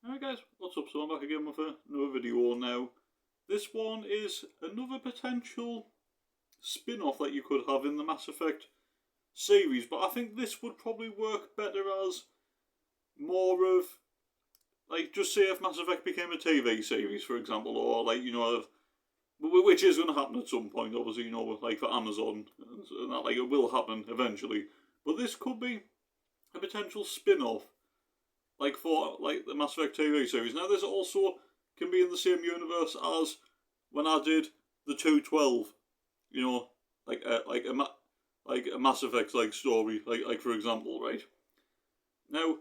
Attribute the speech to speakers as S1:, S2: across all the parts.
S1: Alright guys, what's up? So I'm back again with another video now. This one is another potential spin-off that you could have in the Mass Effect series, but I think this would probably work better as more of, like, just say if Mass Effect became a TV series, for example, or like, which is going to happen at some point, obviously, like for Amazon, and that, like, it will happen eventually. But this could be a potential spin-off, like for like the Mass Effect TV series. Now, this also can be in the same universe as when I did the 212, like a Mass Effect like story, like for example, right? Now,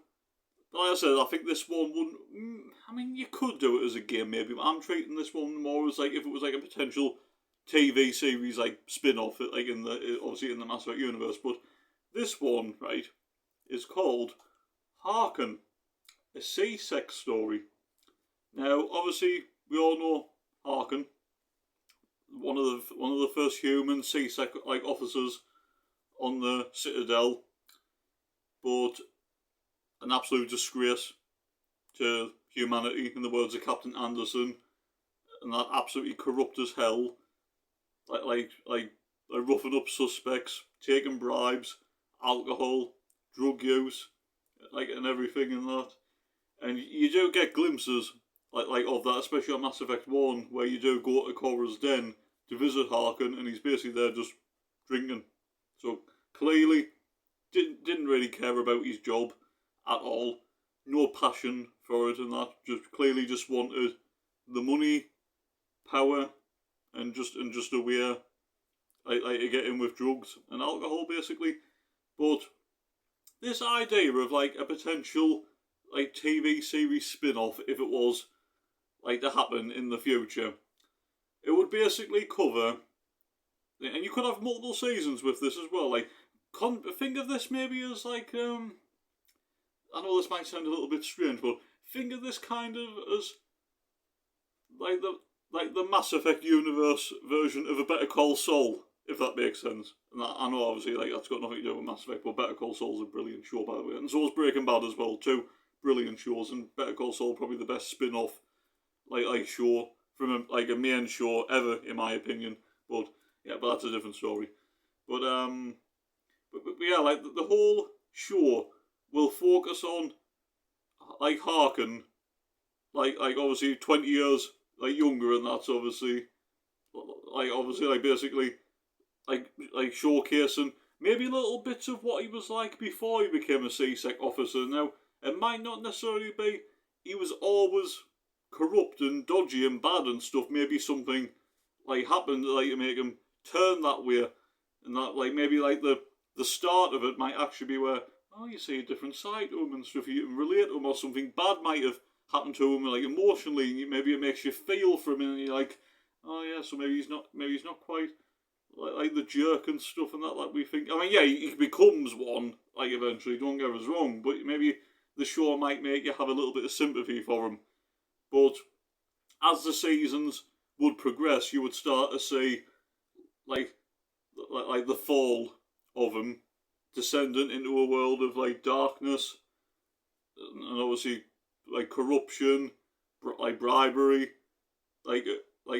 S1: like I said, I think this one wouldn't. I mean, you could do it as a game maybe, but I'm treating this one more as like if it was like a potential TV series like spin-off, like in the obviously in the Mass Effect universe. But this one, right, is called Harkin, a C-sex story. Now, obviously, we all know Harkin, one of the first human C-sex like officers on the Citadel, but an absolute disgrace to humanity, in the words of Captain Anderson, and that absolutely corrupt as hell, like roughing up suspects, taking bribes, alcohol, drug use, like and everything in that. And you do get glimpses like of that, especially on Mass Effect 1, where you do go to Cora's den to visit Harkin, and he's basically there just drinking. So clearly didn't really care about his job at all. No passion for it and that. Just wanted the money, power, and just a way like to get in with drugs and alcohol basically. But this idea of like a potential like TV series spin-off, if it was like to happen in the future, it would basically cover, and you could have multiple seasons with this as well. Like, think of this maybe as like I know this might sound a little bit strange, but think of this kind of as like the Mass Effect universe version of a Better Call Saul, if that makes sense. And I know obviously like that's got nothing to do with Mass Effect, but Better Call Saul's a brilliant show by the way, and so is Breaking Bad as well. Two brilliant shows, and Better Call Saul probably the best spin-off like show from a main show ever in my opinion. But yeah, but that's a different story. But yeah, like the whole show will focus on like Harkin, like obviously 20 years like younger, and that's obviously like basically like showcasing maybe little bits of what he was like before he became a C-Sec officer. Now, it might not necessarily be he was always corrupt and dodgy and bad and stuff. Maybe something like happened like to make him turn that way, and that like maybe like the start of it might actually be where you see a different side to him and stuff. You can relate to him, or something bad might have happened to him, like emotionally. And maybe it makes you feel for him, and you're like, oh yeah, so maybe he's not quite like the jerk and stuff and that like we think. I mean, yeah, he becomes one like eventually. Don't get us wrong, but maybe the show might make you have a little bit of sympathy for him. But as the seasons would progress, you would start to see like the fall of him, descending into a world of like darkness and obviously like corruption, like bribery, like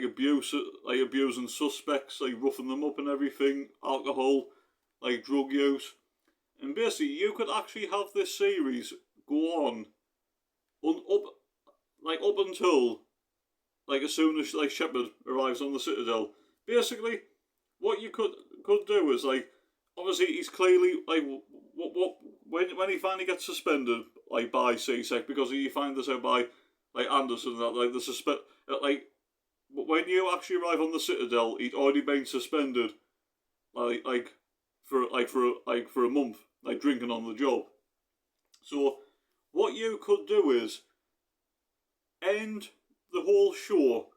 S1: abuse, like abusing suspects, like roughing them up and everything, alcohol, like drug use, and basically you could actually have this series go on up until like as soon as like Shepard arrives on the Citadel. Basically, what you could do is like obviously he's clearly like what when he finally gets suspended like by C-Sec, because you find this out by like Anderson that like the like when you actually arrive on the Citadel, he'd already been suspended for a month, like drinking on the job. So what you could do is end the whole show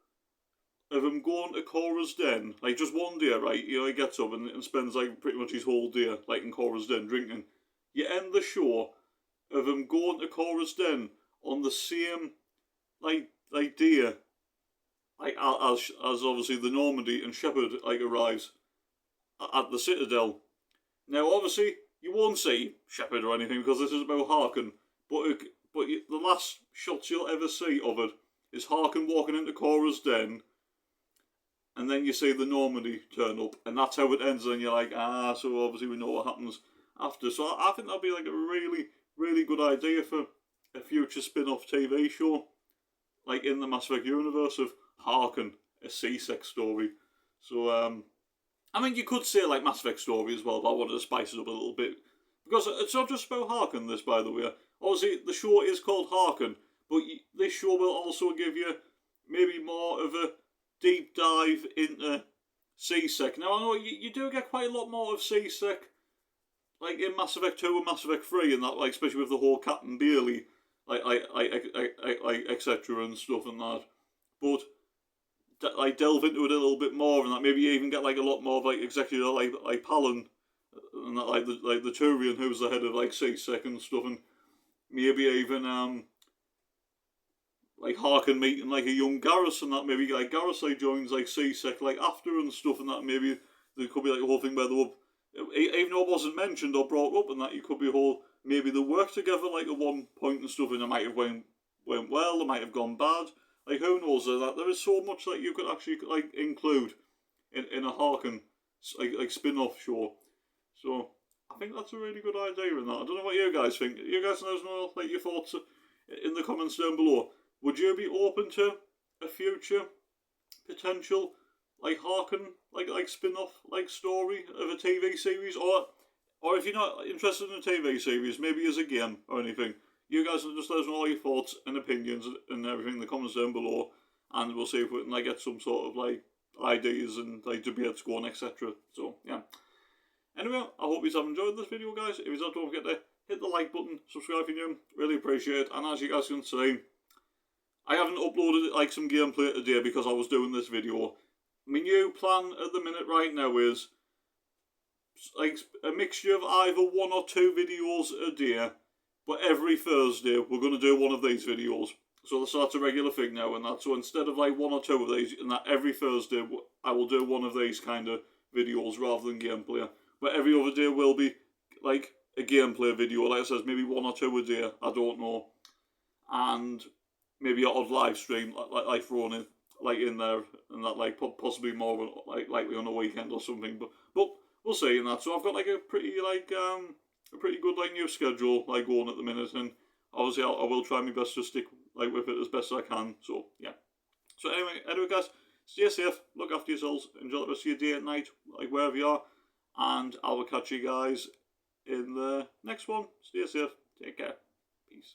S1: of him going to Cora's den, like just one day, right? He gets up and spends like pretty much his whole day like in Cora's den drinking. You end the show of him going to Cora's den on the same like day, like as obviously the Normandy and Shepard like arrives at the Citadel. Now, obviously, you won't see Shepard or anything because this is about Harkin, but the last shots you'll ever see of it is Harkin walking into Cora's den, and then you see the Normandy turn up, and that's how it ends, and you're like, so obviously we know what happens after. So I think that'd be like a really, really good idea for a future spin-off TV show, like in the Mass Effect universe, of Harkin, a C-Sec story. So, I mean, you could say like Mass Effect story as well, but I wanted to spice it up a little bit. Because it's not just about Harkin, this, by the way. Obviously, the show is called Harkin, but this show will also give you maybe more of a deep dive into C-Sec. Now, I know you do get quite a lot more of C-Sec, like in Mass Effect 2 and Mass Effect 3, and that, like, especially with the whole Captain Bailey, like etc. and stuff and that. But like delve into it a little bit more, and that maybe you even get like a lot more of like executive like Palin, and that like the Turian who's the head of like C-Sec and stuff, and maybe even like Harkin meeting like a young Garrus, and that maybe like Garrus like joins like C-Sec like after and stuff, and that maybe there could be like a whole thing where they were, even though it wasn't mentioned or brought up, and that you could be a whole, maybe they work together like at one point and stuff, and it might have went well, it might have gone bad. Like, who knows? That there is so much that you could actually like include in a Harkin like spin-off show. So I think that's a really good idea in that. I don't know what you guys think. You guys let us know like your thoughts in the comments down below. Would you be open to a future potential like Harkin like spin-off like story of a TV series, or if you're not interested in a TV series, maybe as a game or anything? You guys can just let us know all your thoughts and opinions and everything in the comments down below, and we'll see if we can like get some sort of like ideas and like debates going, etc. So yeah. Anyway, I hope you have enjoyed this video, guys. If you have, don't forget to hit the like button, subscribe if you're new, really appreciate it. And as you guys can see, I haven't uploaded like some gameplay today because I was doing this video. My new plan at the minute right now is like a mixture of either 1 or 2 videos a day. But every Thursday, we're going to do one of these videos. So that's a regular thing now, and that. So instead of like 1 or 2 of these, and that every Thursday, I will do one of these kind of videos rather than gameplay. But every other day will be like a gameplay video. Like I said, maybe 1 or 2 a day. I don't know. And maybe an odd live stream, like thrown in, like in there, and that like possibly more like likely on a weekend or something. But we'll see in that. So I've got like a pretty good like new schedule like going at the minute, and obviously I will try my best to stick like with it as best as I can. So yeah. So anyway guys, stay safe, look after yourselves, enjoy the rest of your day and night, like wherever you are, and I will catch you guys in the next one. Stay safe, take care, peace.